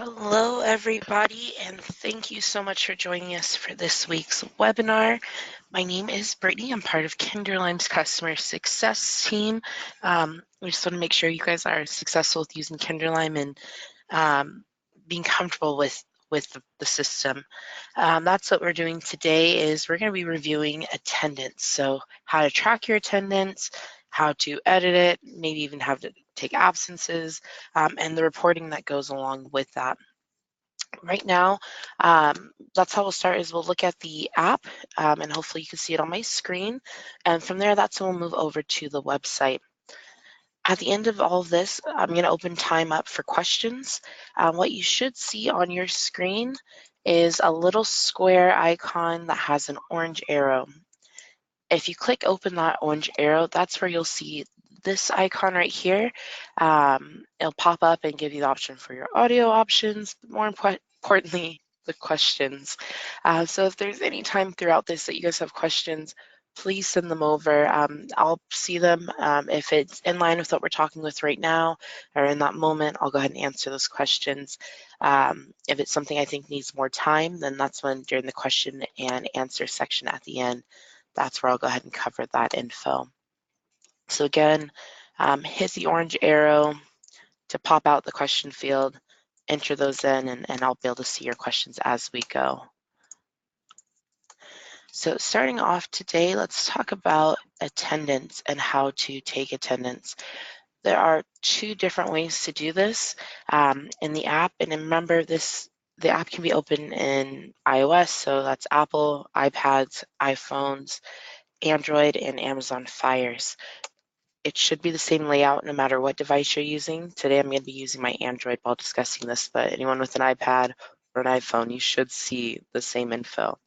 Hello, everybody, and thank you so much for joining us for this week's webinar. My name is Brittany. I'm part of Kinderlime's customer success team. We just want to make sure you guys are successful with using Kinderlime and being comfortable with the system. That's what we're doing today. Is we're going to be reviewing attendance. So how to track your attendance, how to edit it, maybe even how to take absences, and the reporting that goes along with that. Right now, that's how we'll start. Is we'll look at the app, and hopefully you can see it on my screen. And from there, that's when we'll move over to the website. At the end of all of this, I'm going to open time up for questions. What you should see on your screen is a little square icon that has an orange arrow. If you click open that orange arrow, that's where you'll see this icon right here. It'll pop up and give you the option for your audio options, but more importantly, the questions. So if there's any time throughout this that you guys have questions, please send them over. I'll see them. If it's in line with what we're talking with right now or in that moment, I'll go ahead and answer those questions. If it's something I think needs more time, then that's when during the question and answer section at the end, that's where I'll go ahead and cover that info. So again, hit the orange arrow to pop out the question field, enter those in, and I'll be able to see your questions as we go. So starting off today, let's talk about attendance and how to take attendance. There are two different ways to do this in the app, and remember the app can be open in iOS, so that's Apple, iPads, iPhones, Android, and Amazon Fires. It should be the same layout no matter what device you're using. Today I'm going to be using my Android while discussing this, but anyone with an iPad or an iPhone, you should see the same info.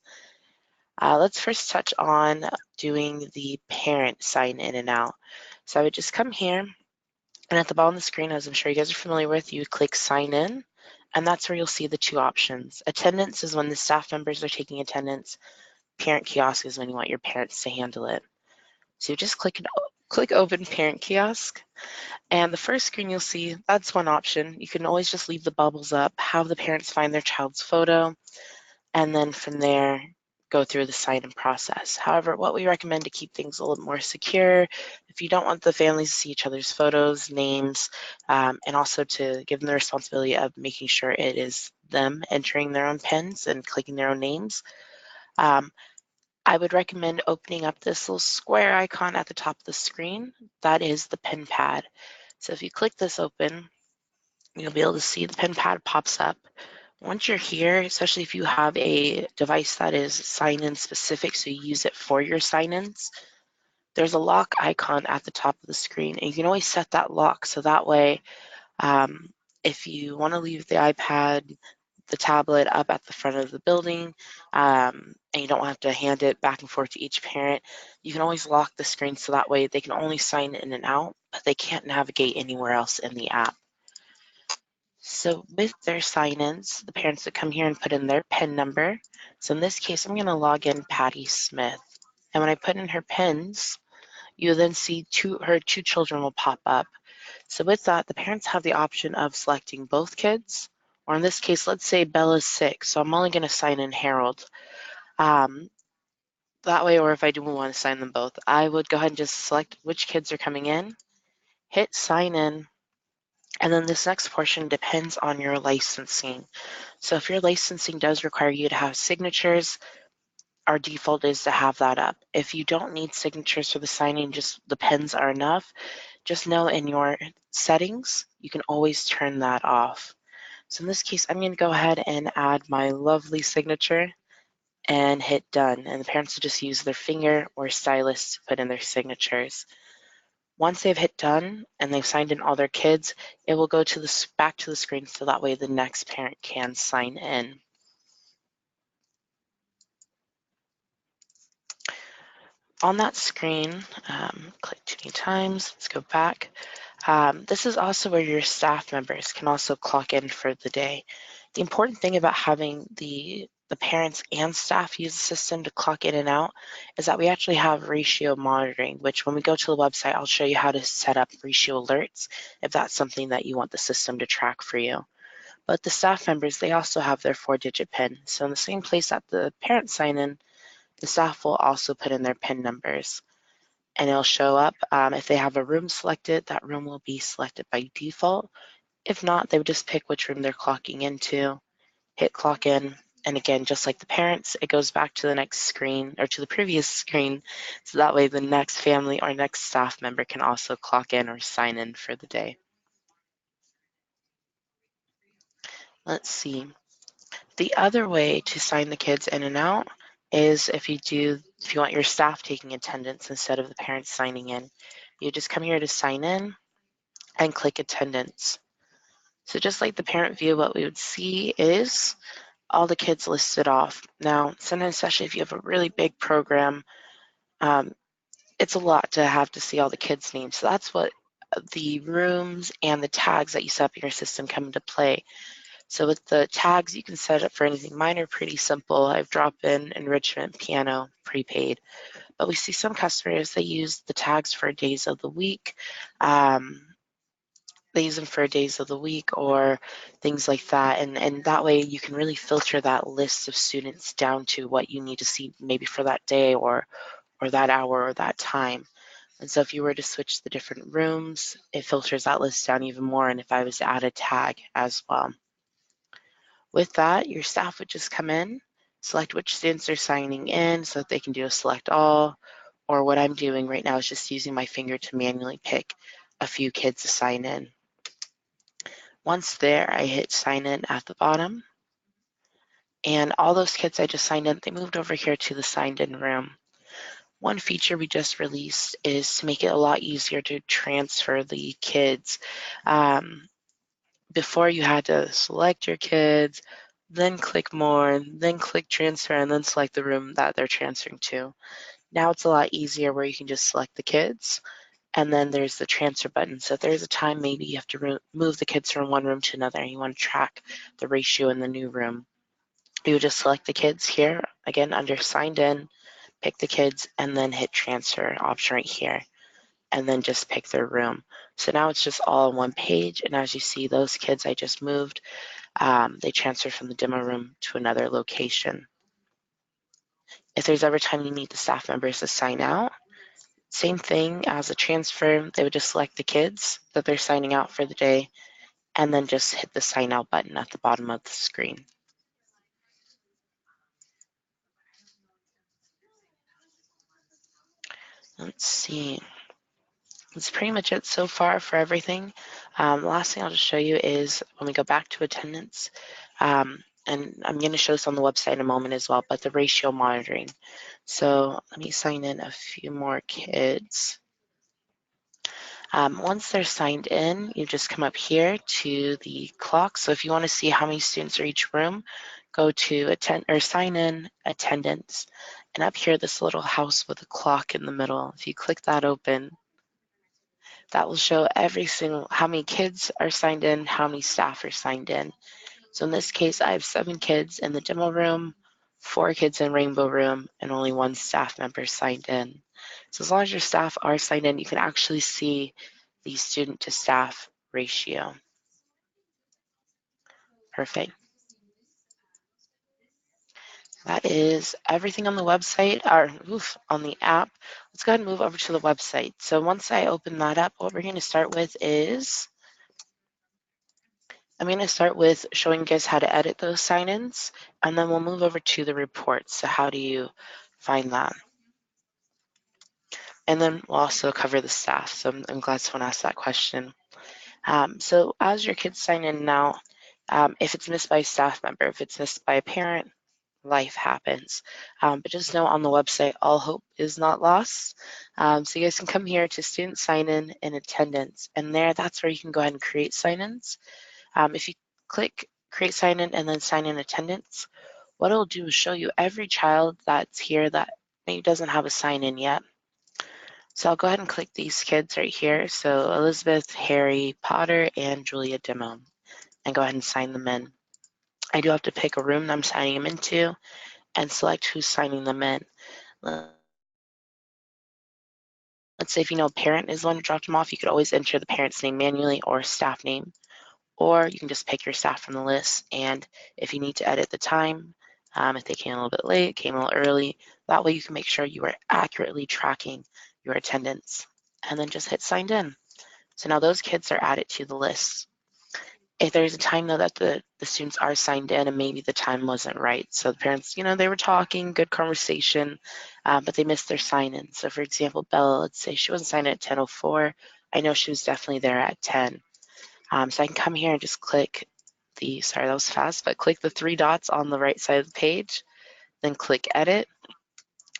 Let's first touch on doing the parent sign in and out. So I would just come here, and at the bottom of the screen, as I'm sure you guys are familiar with, you would click sign in, and that's where you'll see the two options. Attendance is when the staff members are taking attendance. Parent kiosk is when you want your parents to handle it. So you just click open parent kiosk, and the first screen you'll see, that's one option. You can always just leave the bubbles up, have the parents find their child's photo, and then from there, go through the sign-in process. However, what we recommend to keep things a little more secure, if you don't want the families to see each other's photos, names, and also to give them the responsibility of making sure it is them entering their own PINs and clicking their own names, I would recommend opening up this little square icon at the top of the screen. That is the pen pad. So if you click this open, you'll be able to see the pen pad pops up. Once you're here, especially if you have a device that is sign-in specific, so you use it for your sign-ins, there's a lock icon at the top of the screen, and you can always set that lock so that way if you want to leave the iPad, the tablet up at the front of the building, and you don't have to hand it back and forth to each parent, you can always lock the screen so that way they can only sign in and out, but they can't navigate anywhere else in the app. So with their sign-ins, the parents would come here and put in their PIN number. So in this case, I'm going to log in Patty Smith. And when I put in her PINs, you'll then see her two children will pop up. So with that, the parents have the option of selecting both kids, or in this case, let's say Bella's 6, so I'm only going to sign in Harold. That way, or if I do want to sign them both, I would go ahead and just select which kids are coming in, hit sign in, and then this next portion depends on your licensing. So if your licensing does require you to have signatures, our default is to have that up. If you don't need signatures for the signing, just the pens are enough, just know in your settings, you can always turn that off. So in this case, I'm going to go ahead and add my lovely signature and hit done. And the parents will just use their finger or stylus to put in their signatures. Once they've hit done and they've signed in all their kids, it will go to back to the screen so that way the next parent can sign in. On that screen, click too many times, let's go back. This is also where your staff members can also clock in for the day. The important thing about having the parents and staff use the system to clock in and out is that we actually have ratio monitoring, which when we go to the website, I'll show you how to set up ratio alerts if that's something that you want the system to track for you. But the staff members, they also have their 4-digit PIN. So in the same place that the parents sign in, the staff will also put in their PIN numbers. And it'll show up. If they have a room selected, that room will be selected by default. If not, they would just pick which room they're clocking into, hit clock in, and again, just like the parents, it goes back to the next screen or to the previous screen, so that way the next family or next staff member can also clock in or sign in for the day. Let's see. The other way to sign the kids in and out is if you want your staff taking attendance instead of the parents signing in. You just come here to sign in and click attendance. So just like the parent view, what we would see is all the kids listed off. Now, sometimes, especially if you have a really big program, it's a lot to have to see all the kids' names. So that's what the rooms and the tags that you set up in your system come into play. So with the tags, you can set up for anything. Mine are pretty simple. I've dropped in enrichment, piano, prepaid. But we see some customers, they use the tags for days of the week. They use them for days of the week or things like that. And that way you can really filter that list of students down to what you need to see maybe for that day or that hour or that time. And so if you were to switch the different rooms, it filters that list down even more. And if I was to add a tag as well. With that, your staff would just come in, select which students are signing in so that they can do a select all, or what I'm doing right now is just using my finger to manually pick a few kids to sign in. Once there, I hit sign in at the bottom, and all those kids I just signed in, they moved over here to the signed in room. One feature we just released is to make it a lot easier to transfer the kids. Before you had to select your kids, then click more, then click transfer, and then select the room that they're transferring to. Now it's a lot easier where you can just select the kids, and then there's the transfer button. So if there's a time maybe you have to move the kids from one room to another and you want to track the ratio in the new room, you would just select the kids here, again under signed in, pick the kids, and then hit transfer option right here, and then just pick their room. So now it's just all on one page, and as you see, those kids I just moved, they transferred from the demo room to another location. If there's ever time you need the staff members to sign out, same thing as a transfer, they would just select the kids that they're signing out for the day, and then just hit the sign out button at the bottom of the screen. Let's see. That's pretty much it so far for everything. The last thing I'll just show you is when we go back to attendance, and I'm going to show this on the website in a moment as well, but the ratio monitoring. So let me sign in a few more kids. Once they're signed in, you just come up here to the clock. So if you want to see how many students are each room, go to sign in attendance, and up here this little house with a clock in the middle. If you click that open, that will show how many kids are signed in, how many staff are signed in. So in this case, I have 7 kids in the demo room, 4 kids in rainbow room, and only 1 staff member signed in. So as long as your staff are signed in, you can actually see the student to staff ratio. Perfect. That is everything on the website, or on the app. Let's go ahead and move over to the website. So once I open that up, what we're going to start with is I'm going to start with showing you guys how to edit those sign-ins, and then we'll move over to the reports. So how do you find that? And then we'll also cover the staff. So I'm glad someone asked that question. So as your kids sign in now, if it's missed by a staff member, if it's missed by a parent, life happens. But just know on the website, all hope is not lost. So you guys can come here to student sign-in and attendance. And that's where you can go ahead and create sign-ins. If you click create sign-in and then sign in attendance, what it'll do is show you every child that's here that maybe doesn't have a sign-in yet. So I'll go ahead and click these kids right here. So Elizabeth, Harry Potter, and Julia Demo, and go ahead and sign them in. I do have to pick a room that I'm signing them into and select who's signing them in. Let's say if you know a parent is the one who dropped them off, you could always enter the parent's name manually or staff name. or you can just pick your staff from the list, and if you need to edit the time, if they came a little bit late, came a little early, that way you can make sure you are accurately tracking your attendance, and then just hit signed in. So now those kids are added to the list. If there's a time though that the students are signed in and maybe the time wasn't right, so the parents, they were talking, good conversation, but they missed their sign in. So for example, Bella, let's say she wasn't signed in at 10:04. I know she was definitely there at 10. So I can come here and just click sorry, that was fast, but click the 3 dots on the right side of the page, then click edit,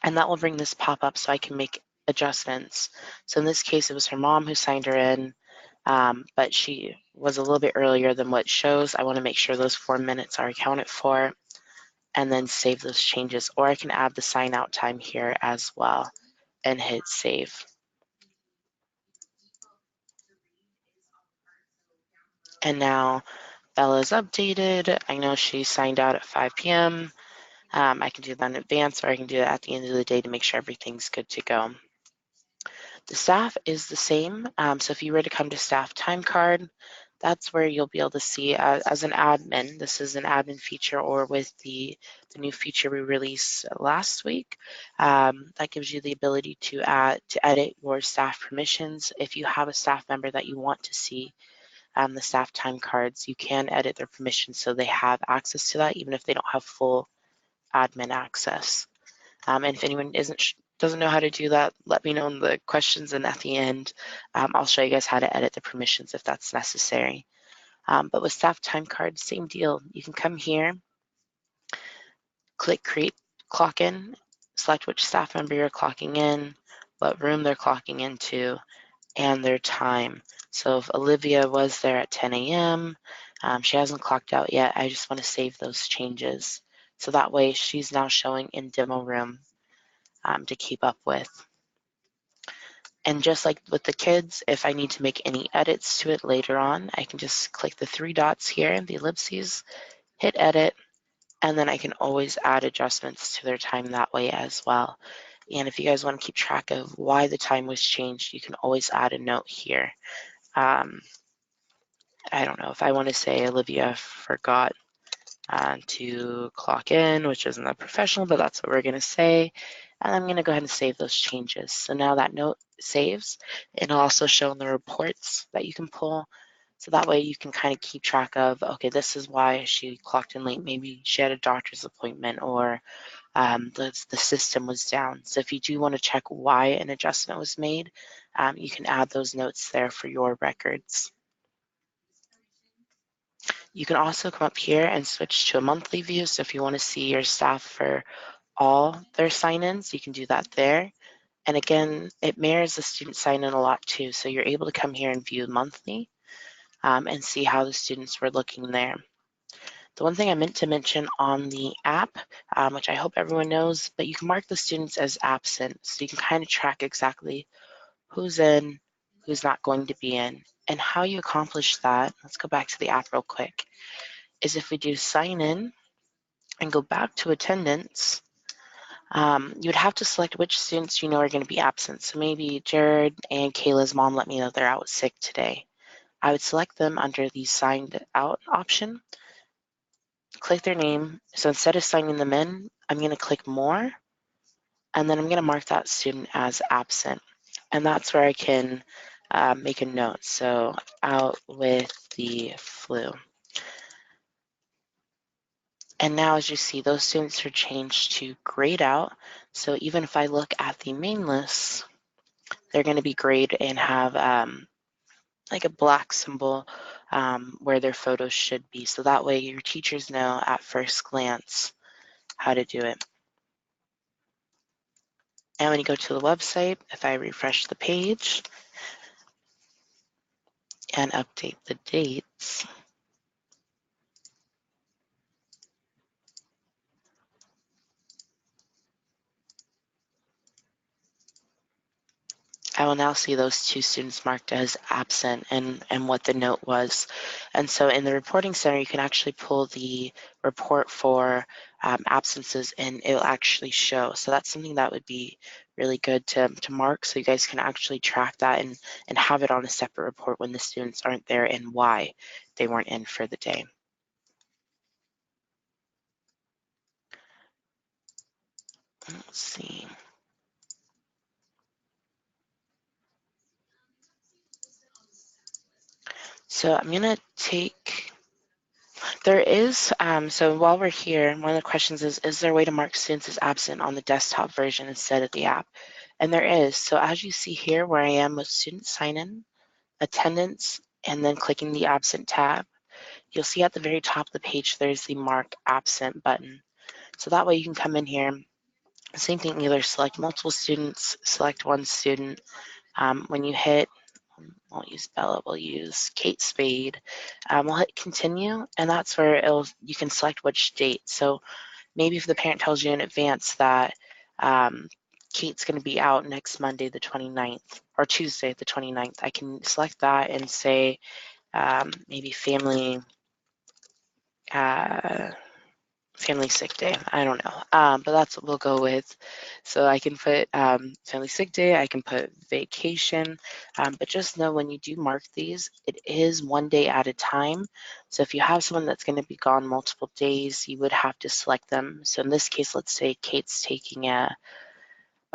and that will bring this pop up so I can make adjustments. So in this case, it was her mom who signed her in, but she was a little bit earlier than what shows. I want to make sure those 4 minutes are accounted for, and then save those changes. Or I can add the sign out time here as well and hit save. And now Bella's updated. I know she signed out at 5 p.m. I can do that in advance, or I can do it at the end of the day to make sure everything's good to go. The staff is the same. So if you were to come to staff time card, that's where you'll be able to see as an admin. This is an admin feature, or with the new feature we released last week. That gives you the ability to edit your staff permissions. If you have a staff member that you want to see the staff time cards, you can edit their permissions so they have access to that, even if they don't have full admin access. And if anyone doesn't know how to do that, let me know in the questions, and at the end, I'll show you guys how to edit the permissions if that's necessary. But with staff time cards, same deal. You can come here, click create clock in, select which staff member you're clocking in, what room they're clocking into, and their time. So if Olivia was there at 10 a.m., she hasn't clocked out yet, I just want to save those changes. So that way she's now showing in demo room to keep up with. And just like with the kids, if I need to make any edits to it later on, I can just click the 3 dots here, the ellipses, hit edit, and then I can always add adjustments to their time that way as well. And if you guys want to keep track of why the time was changed, you can always add a note here. I don't know, if I want to say Olivia forgot to clock in, which isn't that professional, but that's what we're going to say. And I'm going to go ahead and save those changes. So now that note saves, and it'll also show in the reports that you can pull. So that way you can kind of keep track of, okay, this is why she clocked in late. Maybe she had a doctor's appointment, or the system was down. So if you do want to check why an adjustment was made, you can add those notes there for your records. You can also come up here and switch to a monthly view. So if you want to see your staff for all their sign-ins, you can do that there. And again, it mirrors the student sign-in a lot too. So you're able to come here and view monthly and see how the students were looking there. The one thing I meant to mention on the app, which I hope everyone knows, but you can mark the students as absent. So you can kind of track exactly who's in, who's not going to be in. And how you accomplish that, let's go back to the app real quick, is if we do sign in and go back to attendance, you would have to select which students you know are going to be absent. So maybe Jared and Kayla's mom let me know they're out sick today. I would select them under the signed out option, click their name. So instead of signing them in, I'm going to click more, and then I'm going to mark that student as absent. And that's where I can make a note. So out with the flu. And now as you see, those students are changed to grayed out. So even if I look at the main list, they're going to be grayed and have like a black symbol where their photos should be. So that way your teachers know at first glance how to do it. And when you go to the website, if I refresh the page and update the dates, I will now see those 2 students marked as absent and what the note was. And so in the reporting center, you can actually pull the report for absences, and it will actually show. So that's something that would be really good to mark so you guys can actually track that and have it on a separate report when the students aren't there and why they weren't in for the day. Let's see. So I'm going to take, there is, so while we're here, one of the questions is there a way to mark students as absent on the desktop version instead of the app? And there is. So as you see here where I am with student sign-in, attendance, and then clicking the absent tab, you'll see at the very top of the page there's the mark absent button. So that way you can come in here, same thing, either select multiple students, select one student. When you hit, won't use Bella, we'll use Kate Spade. We'll hit continue, and that's where you can select which date. So maybe if the parent tells you in advance that Kate's going to be out next Monday the 29th, or Tuesday the 29th, I can select that and say maybe family sick day. I don't know, but that's what we'll go with. So I can put family sick day, I can put vacation, but just know when you do mark these, it is one day at a time. So if you have someone that's going to be gone multiple days, you would have to select them. So in this case, let's say Kate's taking a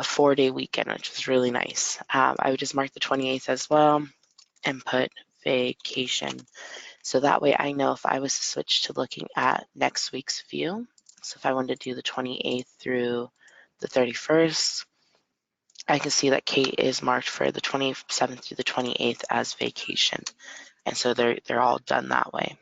4-day weekend, which is really nice. I would just mark the 28th as well and put vacation. So that way I know if I was to switch to looking at next week's view, so if I wanted to do the 28th through the 31st, I can see that Kate is marked for the 27th through the 28th as vacation. And so they're all done that way.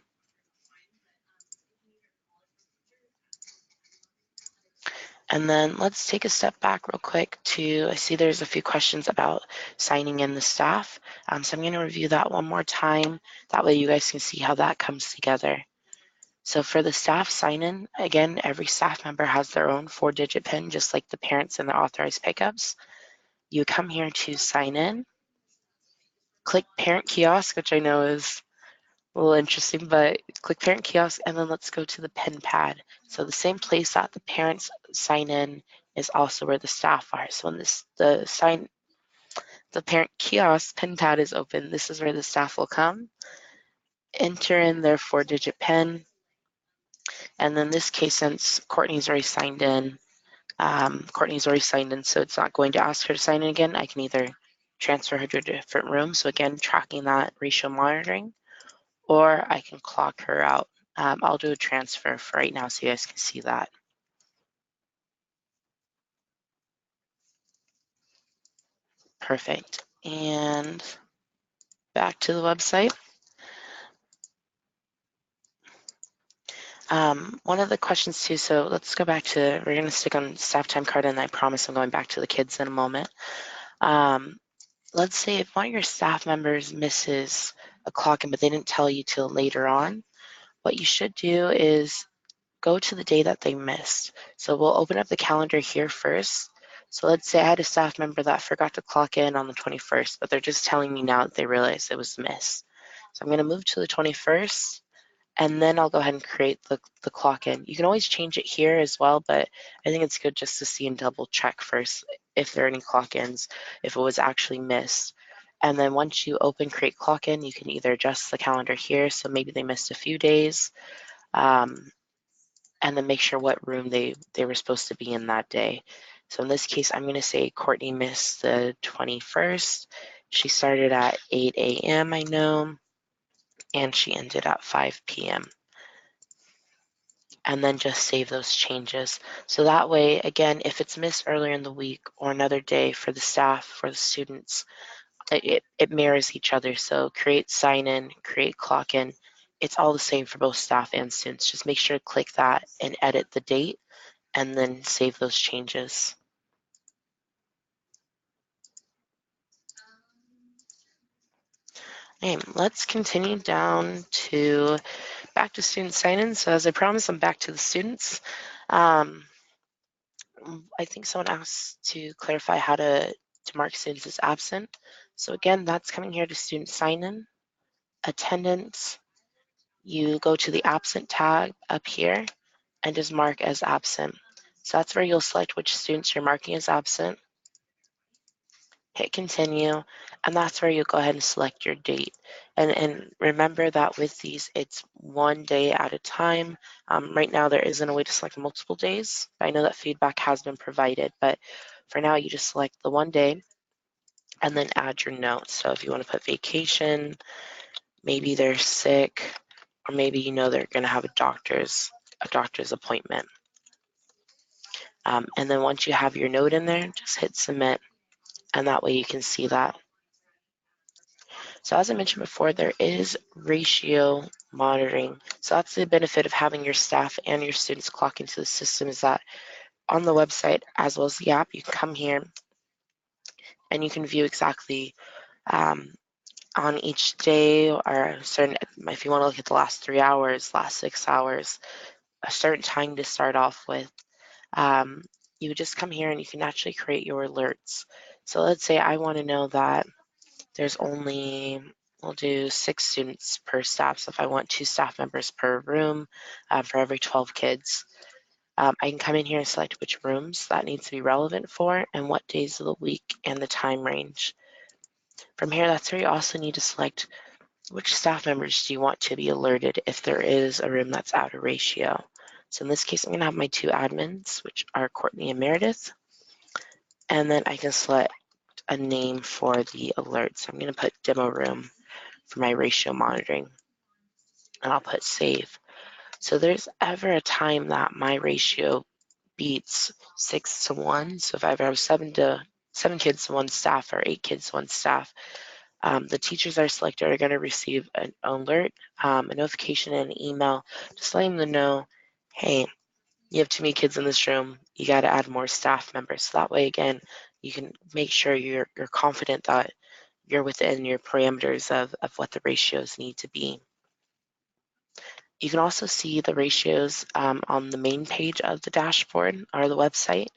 And then let's take a step back real quick I see there's a few questions about signing in the staff. So I'm going to review that one more time. That way you guys can see how that comes together. So for the staff sign-in, again, every staff member has their own 4-digit PIN, just like the parents in the authorized pickups. You come here to sign in, click Parent Kiosk, which I know is a little interesting, but click Parent Kiosk, and then let's go to the PIN pad. So the same place that the parents sign in is also where the staff are. So when the Parent Kiosk PIN pad is open, this is where the staff will come, enter in their 4-digit PIN, and in this case, since Courtney's already signed in, so it's not going to ask her to sign in again. I can either transfer her to a different room, so again, tracking that ratio monitoring, or I can clock her out. I'll do a transfer for right now so you guys can see that. Perfect. And back to the website. One of the questions too, so let's go back to, we're going to stick on staff time card, and I promise I'm going back to the kids in a moment. Let's say if one of your staff members misses a clock in, but they didn't tell you till later on, what you should do is go to the day that they missed. So we'll open up the calendar here first. So let's say I had a staff member that forgot to clock in on the 21st, but they're just telling me now that they realized it was missed. So I'm going to move to the 21st, and then I'll go ahead and create the clock in. You can always change it here as well, but I think it's good just to see and double check first if there are any clock ins, if it was actually missed. And then once you open create clock in, you can either adjust the calendar here, so maybe they missed a few days, and then make sure what room they were supposed to be in that day. So in this case, I'm going to say Courtney missed the 21st. She started at 8 a.m., I know, and she ended at 5 p.m. And then just save those changes. So that way, again, if it's missed earlier in the week or another day for the staff, for the students, it mirrors each other. So create sign in, create clock in. It's all the same for both staff and students. Just make sure to click that and edit the date, and then save those changes. Okay, let's continue down to back to student sign-in. So as I promised, I'm back to the students. I think someone asked to clarify how to mark students as absent. So again, that's coming here to student sign-in, attendance. You go to the absent tag up here and just mark as absent. So that's where you'll select which students you're marking as absent. hit continue, and that's where you'll go ahead and select your date. And remember that with these, it's one day at a time. Right now, there isn't a way to select multiple days. I know that feedback has been provided, but for now, you just select the one day and then add your notes. So if you want to put vacation, maybe they're sick, or maybe you know they're going to have a doctor's appointment. And then once you have your note in there, just hit submit, and that way you can see that. So as I mentioned before, there is ratio monitoring. So that's the benefit of having your staff and your students clock into the system, is that on the website as well as the app, you can come here and you can view exactly on each day, or certain, if you want to look at the last 3 hours, last 6 hours, a certain time to start off with. You would just come here and you can actually create your alerts. So let's say I want to know that there's only, we'll do 6 students per staff. So if I want 2 staff members per room for every 12 kids, I can come in here and select which rooms that needs to be relevant for and what days of the week and the time range. From here, that's where you also need to select which staff members do you want to be alerted if there is a room that's out of ratio. So in this case, I'm going to have my 2 admins, which are Courtney and Meredith, and then I can select a name for the alert. So I'm going to put demo room for my ratio monitoring, and I'll put save. So there's ever a time that my ratio beats 6 to 1. So if I ever have 7 kids to 1 staff or 8 kids to 1 staff, the teachers that are selected are going to receive an alert, a notification, and an email, just letting them know, hey, you have too many kids in this room, you got to add more staff members. So that way, again, you can make sure you're confident that you're within your parameters of what the ratios need to be. You can also see the ratios on the main page of the dashboard or the website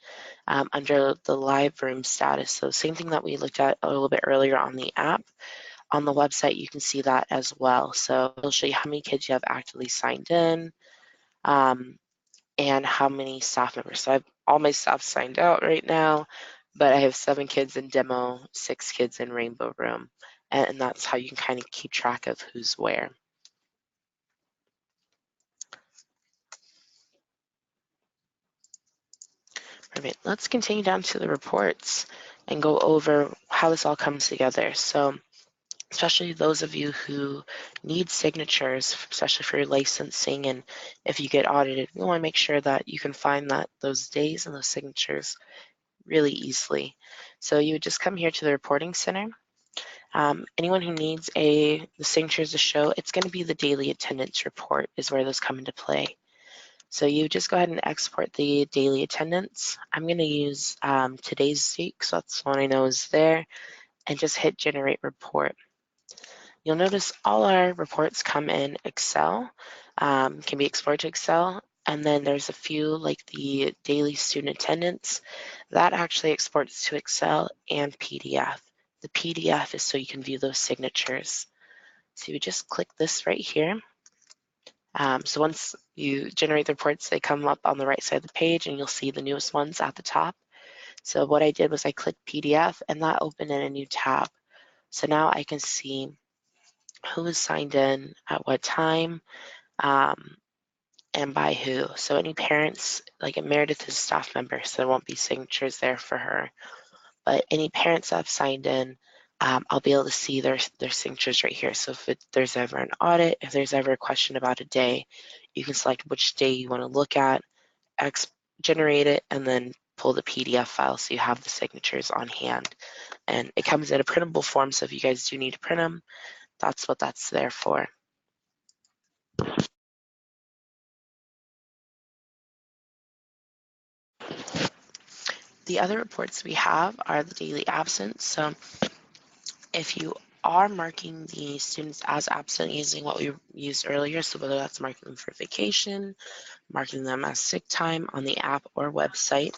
under the live room status. So same thing that we looked at a little bit earlier on the app. On the website, you can see that as well. So it'll show you how many kids you have actively signed in and how many staff members. So I have all my staff signed out right now, but I have 7 kids in demo, 6 kids in rainbow room. And that's how you can kind of keep track of who's where. Perfect. Let's continue down to the reports and go over how this all comes together. So especially those of you who need signatures, especially for your licensing, and if you get audited, we want to make sure that you can find those days and those signatures really easily. So you would just come here to the reporting center. Anyone who needs the signatures to show, it's going to be the daily attendance report is where those come into play. So you just go ahead and export the daily attendance. I'm going to use today's date, so that's the one I know is there, and just hit generate report. You'll notice all our reports come in Excel, can be exported to Excel, and then there's a few like the daily student attendance that actually exports to Excel and PDF. The PDF is so you can view those signatures. So you just click this right here. So once you generate the reports, they come up on the right side of the page and you'll see the newest ones at the top. So what I did was I clicked PDF and that opened in a new tab. So now I can see who is signed in at what time and by who. So any parents, like Meredith is a staff member, so there won't be signatures there for her. But any parents that have signed in, I'll be able to see their signatures right here. So if there's ever an audit, if there's ever a question about a day, you can select which day you want to look at, generate it, and then pull the PDF file so you have the signatures on hand. And it comes in a printable form, so if you guys do need to print them, that's what that's there for. The other reports we have are the daily absence. So if you are marking the students as absent using what we used earlier, so whether that's marking them for vacation, marking them as sick time on the app or website,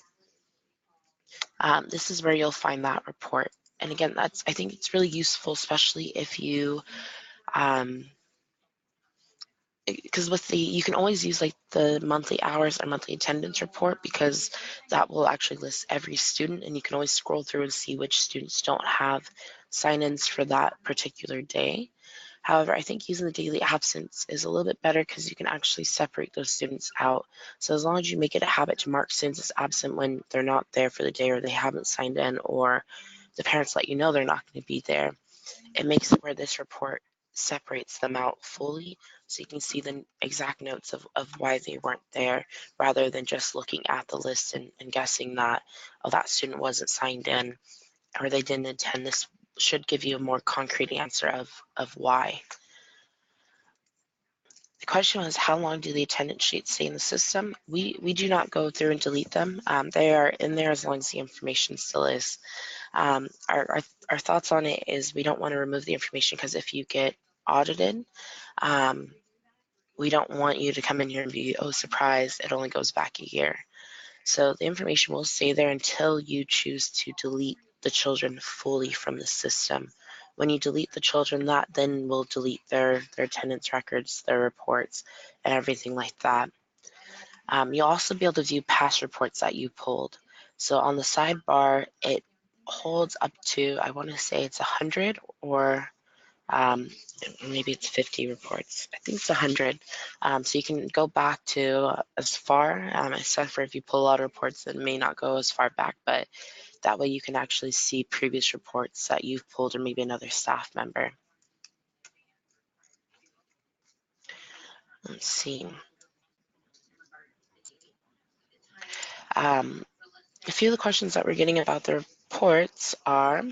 this is where you'll find that report. And again, I think it's really useful, especially if you because with you can always use like the monthly hours or monthly attendance report, because that will actually list every student, and you can always scroll through and see which students don't have sign-ins for that particular day. However, I think using the daily absence is a little bit better because you can actually separate those students out. So as long as you make it a habit to mark students as absent when they're not there for the day, or they haven't signed in, or the parents let you know they're not going to be there, it makes it where this report separates them out fully, so you can see the exact notes of why they weren't there, rather than just looking at the list and guessing that, oh, that student wasn't signed in or they didn't attend. This should give you a more concrete answer of why. The question was, how long do the attendance sheets stay in the system? We do not go through and delete them. They are in there as long as the information still is. Our thoughts on it is we don't want to remove the information, because if you get audited, um, we don't want you to come in here and be, oh, surprise, it only goes back a year. So the information will stay there until you choose to delete the children fully from the system. When you delete the children, that then will delete their attendance records, their reports, and everything like that. You'll also be able to view past reports that you pulled. So on the sidebar, it holds up to, I want to say it's 100, or um, maybe it's 50 reports. I think it's 100. So you can go back to as far, except for if you pull a lot of reports that may not go as far back, but that way you can actually see previous reports that you've pulled, or maybe another staff member. Let's see. Um, a few of the questions that we're getting about the reports are,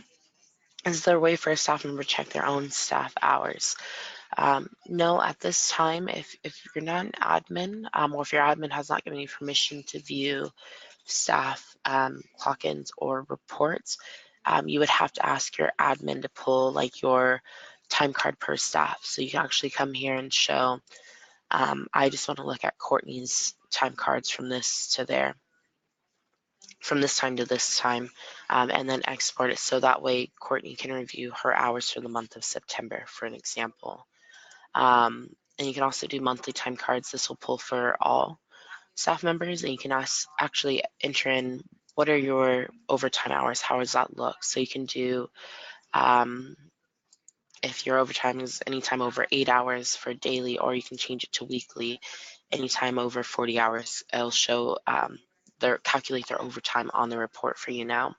is there a way for a staff member to check their own staff hours? No, at this time, if you're not an admin, or if your admin has not given you permission to view staff clock-ins or reports, you would have to ask your admin to pull like your time card per staff. So you can actually come here and show, I just want to look at Courtney's time cards from this to there, from this time to this time, and then export it so that way Courtney can review her hours for the month of September, for an example. And you can also do monthly time cards. This will pull for all staff members, and you can actually enter in what are your overtime hours, how does that look? So you can do, if your overtime is anytime over 8 hours for daily, or you can change it to weekly, anytime over 40 hours, it'll show, calculate their overtime on the report for you now.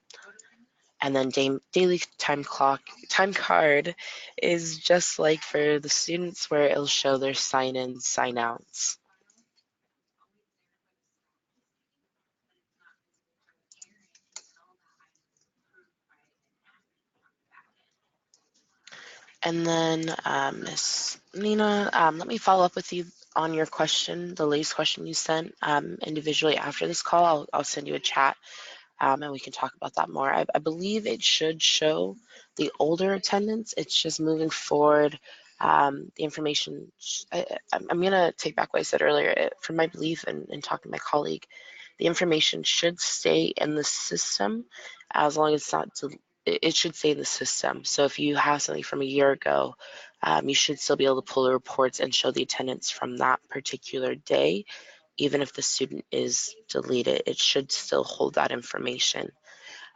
And then daily time card is just like for the students, where it'll show their sign-ins, sign-outs. And then Ms. Nina, let me follow up with you on your question, the latest question you sent individually after this call. I'll send you a chat, and we can talk about that more. I believe it should show the older attendance. It's just moving forward. The information, I'm going to take back what I said earlier. From my belief and talking to my colleague, the information should stay in the system as long as it's not, it should stay in the system. So if you have something from a year ago, you should still be able to pull the reports and show the attendance from that particular day. Even if the student is deleted, it should still hold that information.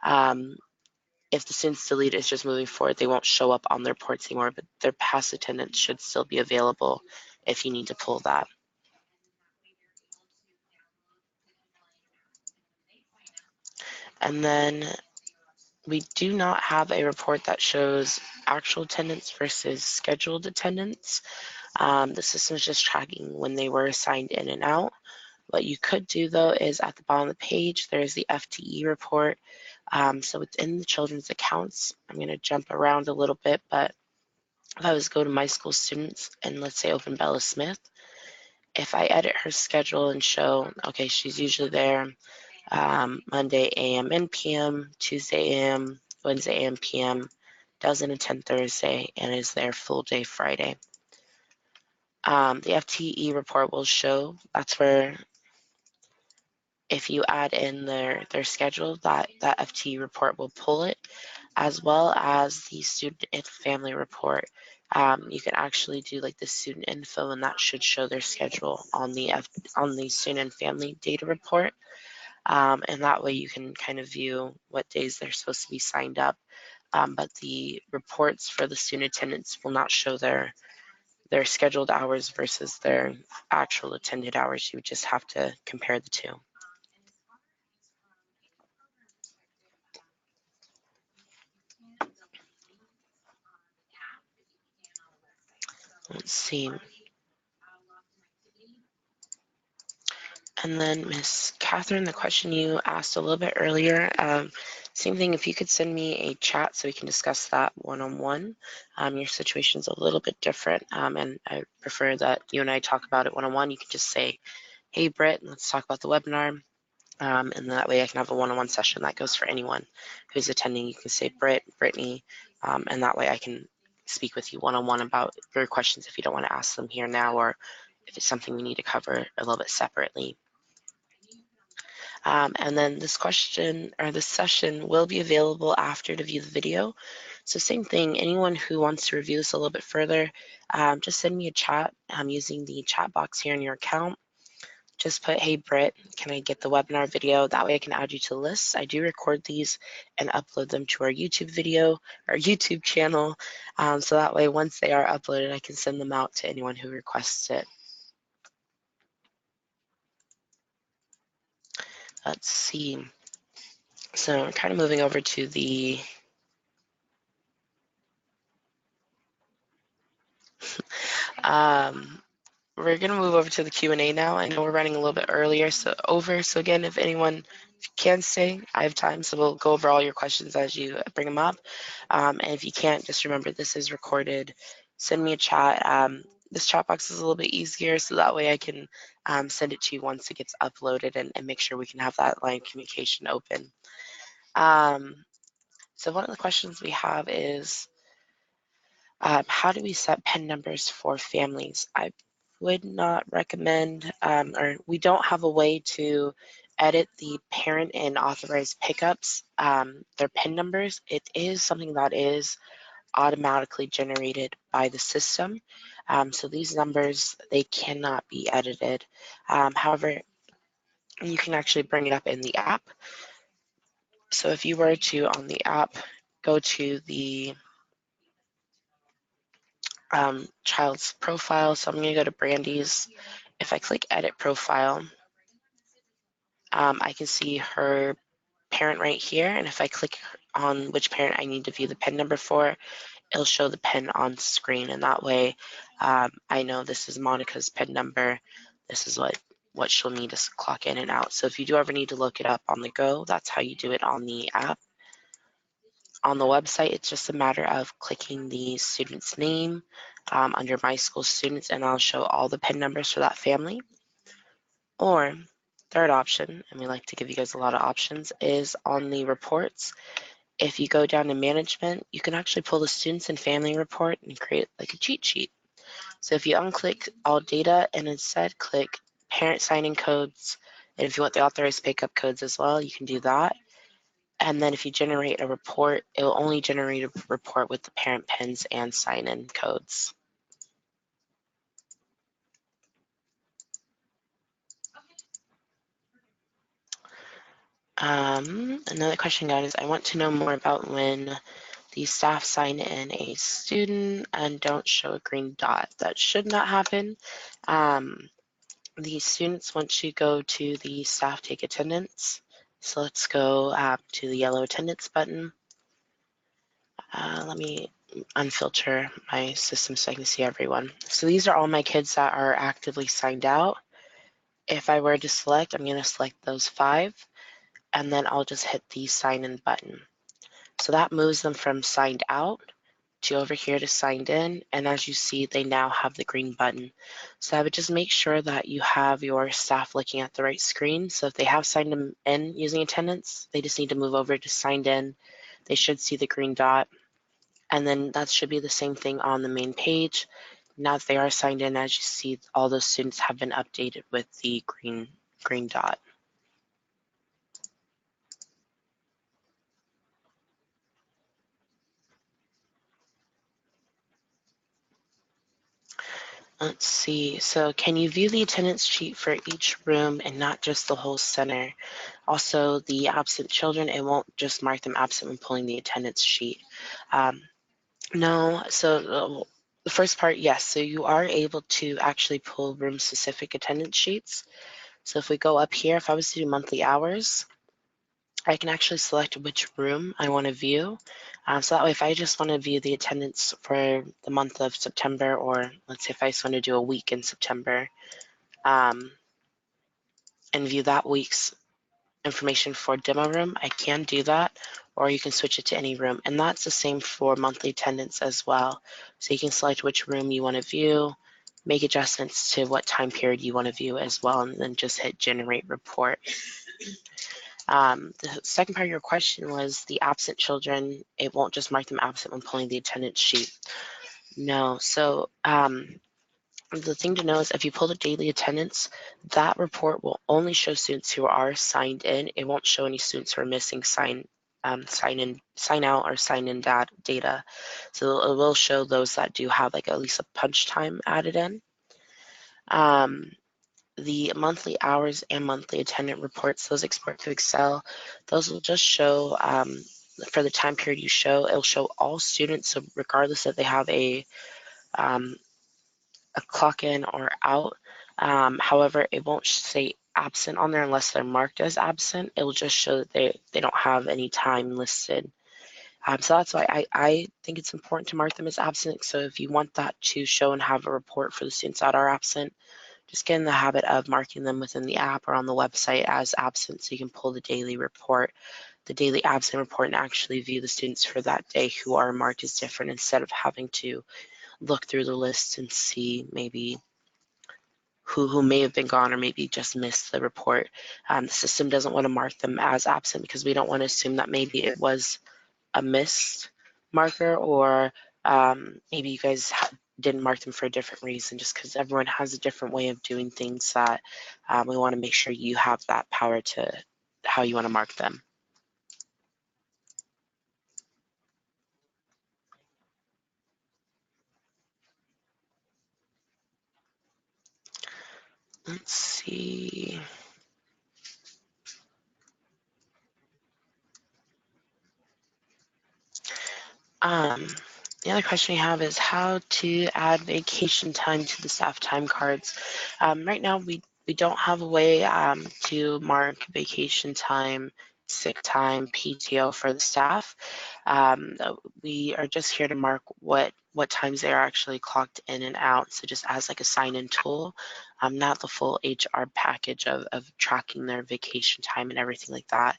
If the student's deleted, it's just moving forward, they won't show up on the reports anymore, but their past attendance should still be available if you need to pull that. And then we do not have a report that shows actual attendance versus scheduled attendance. The system is just tracking when they were assigned in and out. What you could do, though, is at the bottom of the page, there's the FTE report. So it's in the children's accounts. I'm going to jump around a little bit, but if I was to go to my school students and let's say open Bella Smith, if I edit her schedule and show, okay, she's usually there Monday AM and PM, Tuesday AM, Wednesday AM PM, doesn't attend Thursday, and is there full day Friday. The FTE report will show, that's where if you add in their schedule, that FTE report will pull it, as well as the student and family report. you can actually do like the student info, and that should show their schedule on the student and family data report. And that way you can kind of view what days they're supposed to be signed up. But the reports for the student attendance will not show their scheduled hours versus their actual attended hours. You would just have to compare the two. Let's see. And then Miss Catherine, the question you asked a little bit earlier, same thing, if you could send me a chat so we can discuss that one-on-one. Your situation's a little bit different, and I prefer that you and I talk about it one-on-one. You can just say, hey, Britt, let's talk about the webinar. And that way I can have a one-on-one session that goes for anyone who's attending. You can say Britt, Brittany, and that way I can speak with you one-on-one about your questions if you don't want to ask them here now, or if it's something we need to cover a little bit separately. And then this question or this session will be available after to view the video. So same thing, anyone who wants to review this a little bit further, just send me a chat using the chat box here in your account. Just put, hey Britt, can I get the webinar video? That way I can add you to the list. I do record these and upload them to our YouTube video, our YouTube channel. So that way once they are uploaded, I can send them out to anyone who requests it. Let's see. So I'm kind of moving over to the we're going to move over to the Q&A now. I know we're running a little bit earlier, so again, if anyone can stay, I have time, so we'll go over all your questions as you bring them up. And if you can't, just remember this is recorded. Send me a chat. This chat box is a little bit easier, so that way I can send it to you once it gets uploaded and make sure we can have that line of communication open. So one of the questions we have is, how do we set PIN numbers for families? I would not recommend, or we don't have a way to edit the parent and authorized pickups, their PIN numbers. It is something that is automatically generated by the system. So these numbers, they cannot be edited. However, you can actually bring it up in the app. So if you were to, on the app, go to the child's profile. So I'm going to go to Brandy's. If I click edit profile, I can see her parent right here. And if I click on which parent I need to view the PIN number for, it'll show the PIN on screen. And that way I know this is Monica's PIN number. This is what she'll need to clock in and out. So if you do ever need to look it up on the go, that's how you do it on the app. On the website, it's just a matter of clicking the student's name under My School Students, and I'll show all the PIN numbers for that family. Or third option, and we like to give you guys a lot of options, is on the reports. If you go down to management, you can actually pull the students and family report and create like a cheat sheet. So if you unclick all data and instead click parent sign-in codes, and if you want the authorized pickup codes as well, you can do that. And then if you generate a report, it will only generate a report with the parent PINs and sign-in codes. Another question, guys, I want to know more about when the staff sign in a student and don't show a green dot. That should not happen. The students, once you go to the staff take attendance, so let's go to the yellow attendance button. Let me unfilter my system so I can see everyone. So these are all my kids that are actively signed out. If I were to select, I'm going to select those 5, and then I'll just hit the sign in button. So that moves them from signed out to over here to signed in, and as you see, they now have the green button. So I would just make sure that you have your staff looking at the right screen. So if they have signed them in using attendance, they just need to move over to signed in. They should see the green dot, and then that should be the same thing on the main page. Now that they are signed in, as you see, all those students have been updated with the green dot. Let's see. So can you view the attendance sheet for each room and not just the whole center? Also, the absent children, it won't just mark them absent when pulling the attendance sheet. Um, no, so the first part, yes. So you are able to actually pull room-specific attendance sheets. So if we go up here, if I was to do monthly hours, I can actually select which room I want to view. So that way, if I just want to view the attendance for the month of September, or let's say if I just want to do a week in September, and view that week's information for demo room, I can do that, or you can switch it to any room. And that's the same for monthly attendance as well. So you can select which room you want to view, make adjustments to what time period you want to view as well, and then just hit generate report. The second part of your question was the absent children. It won't just mark them absent when pulling the attendance sheet. No, so the thing to know is if you pull the daily attendance, that report will only show students who are signed in. It won't show any students who are missing sign out or sign in data. So it will show those that do have like at least a punch time added in. The monthly hours and monthly attendant reports, those export to Excel. Those will just show for the time period you show, it'll show all students, so regardless if they have a clock in or out. However, it won't say absent on there unless they're marked as absent. It will just show that they don't have any time listed. So that's why I think it's important to mark them as absent. So if you want that to show and have a report for the students that are absent, just get in the habit of marking them within the app or on the website as absent so you can pull the daily report, the daily absent report, and actually view the students for that day who are marked as different instead of having to look through the lists and see maybe who may have been gone or maybe just missed the report. The system doesn't want to mark them as absent because we don't want to assume that maybe it was a missed marker, or maybe you guys didn't mark them for a different reason, just because everyone has a different way of doing things that we want to make sure you have that power to how you want to mark them. Let's see. The other question we have is how to add vacation time to the staff time cards. Right now, we don't have a way to mark vacation time, sick time, PTO for the staff. We are just here to mark what times they are actually clocked in and out. So just as like a sign-in tool, not the full HR package of tracking their vacation time and everything like that.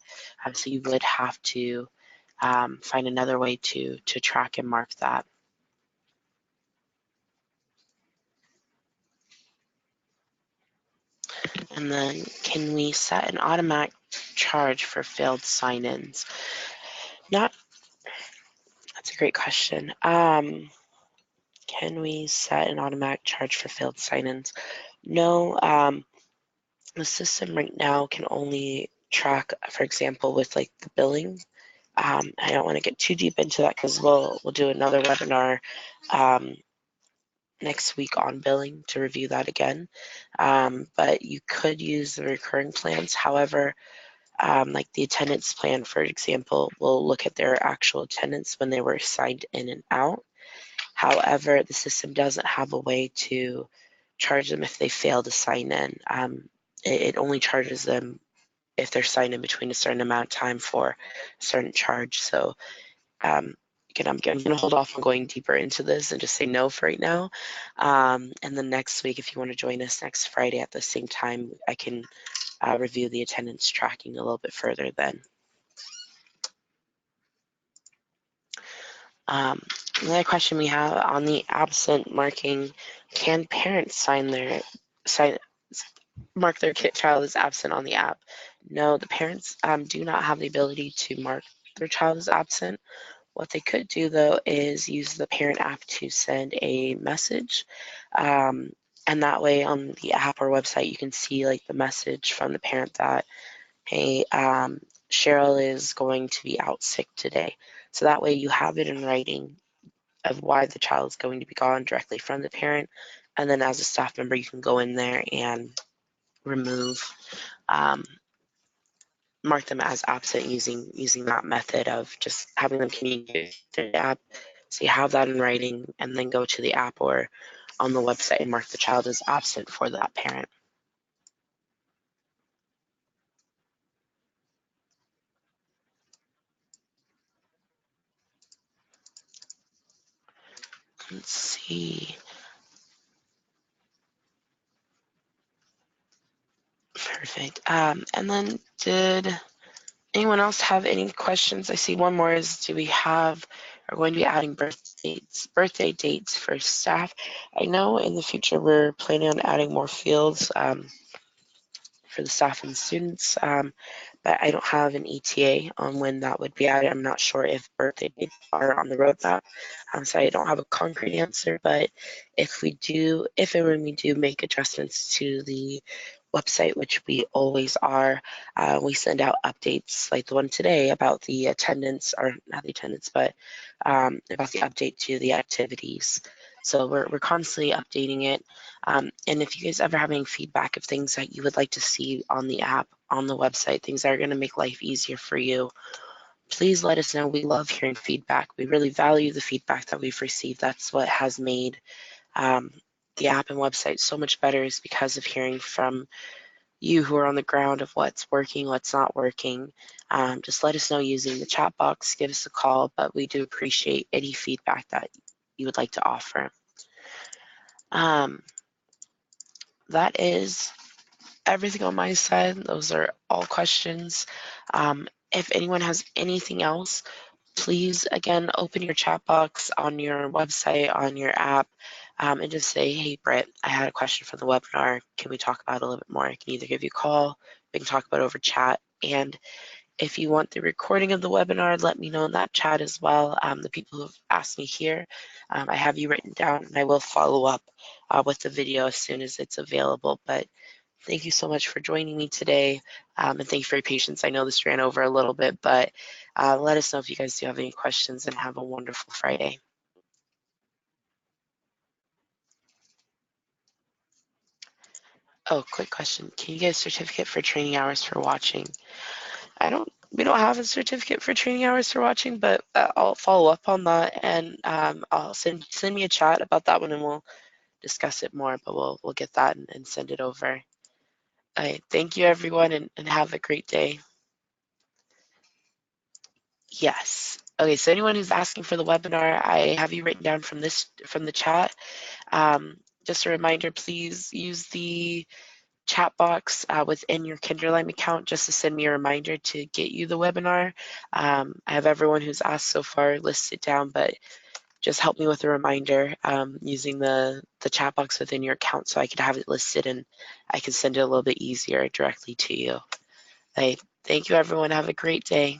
So you would have to find another way to track and mark that. And then can we set an automatic charge for failed sign-ins? Not, that's a great question. Can we set an automatic charge for failed sign-ins? No, the system right now can only track, for example, with like the billing. I don't want to get too deep into that because we'll do another webinar next week on billing to review that again. But you could use the recurring plans. However, like the attendance plan, for example, will look at their actual attendance when they were signed in and out. However, the system doesn't have a way to charge them if they fail to sign in. It only charges them if they're signed in between a certain amount of time for a certain charge. So again, I'm going to hold off on going deeper into this and just say no for right now. And then next week, if you want to join us next Friday at the same time, I can review the attendance tracking a little bit further then. Another question we have on the absent marking, can parents mark their child as absent on the app? No, the parents do not have the ability to mark their child as absent. What they could do though is use the parent app to send a message. And that way on the app or website, you can see like the message from the parent that, hey, Cheryl is going to be out sick today. So that way you have it in writing. of why the child is going to be gone directly from the parent. And then as a staff member, you can go in there and remove, mark them as absent using that method of just having them communicate through the app. So you have that in writing, and then go to the app or on the website and mark the child as absent for that parent. Let's see. Perfect. And then did anyone else have any questions? I see one more is, are going to be adding birthday dates for staff. I know in the future we're planning on adding more fields for the staff and students, but I don't have an ETA on when that would be added. I'm not sure if birthday dates are on the roadmap, so I don't have a concrete answer, but if and when we do make adjustments to the website, which we always are, we send out updates like the one today about the attendance, or not the attendance, but about the update to the activities. So we're constantly updating it. And if you guys ever have any feedback of things that you would like to see on the app, on the website, things that are going to make life easier for you, please let us know. We love hearing feedback. We really value the feedback that we've received. That's what has made the app and website so much better, is because of hearing from you who are on the ground of what's working, what's not working. Just let us know using the chat box, give us a call, but we do appreciate any feedback that you would like to offer. That is everything on my side. Those are all questions. If anyone has anything else, please, again, open your chat box on your website, on your app, and just say, hey, Britt, I had a question for the webinar. Can we talk about it a little bit more? I can either give you a call, we can talk about it over chat, and if you want the recording of the webinar, let me know in that chat as well. The people who have asked me here, I have you written down, and I will follow up with the video as soon as it's available. But thank you so much for joining me today, and thank you for your patience. I know this ran over a little bit, but let us know if you guys do have any questions, and have a wonderful Friday. Oh, quick question. Can you get a certificate for training hours for watching? We don't have a certificate for training hours for watching, but I'll follow up on that, and I'll send me a chat about that one, and we'll discuss it more, but we'll get that and send it over. All right, thank you everyone, and have a great day. Yes. Okay, so anyone who's asking for the webinar, I have you written down from the chat. Just a reminder, please use the chat box within your Kinderlime account just to send me a reminder to get you the webinar. I have everyone who's asked so far listed down, but just help me with a reminder using the chat box within your account so I can have it listed and I can send it a little bit easier directly to you. Thank you everyone. Have a great day.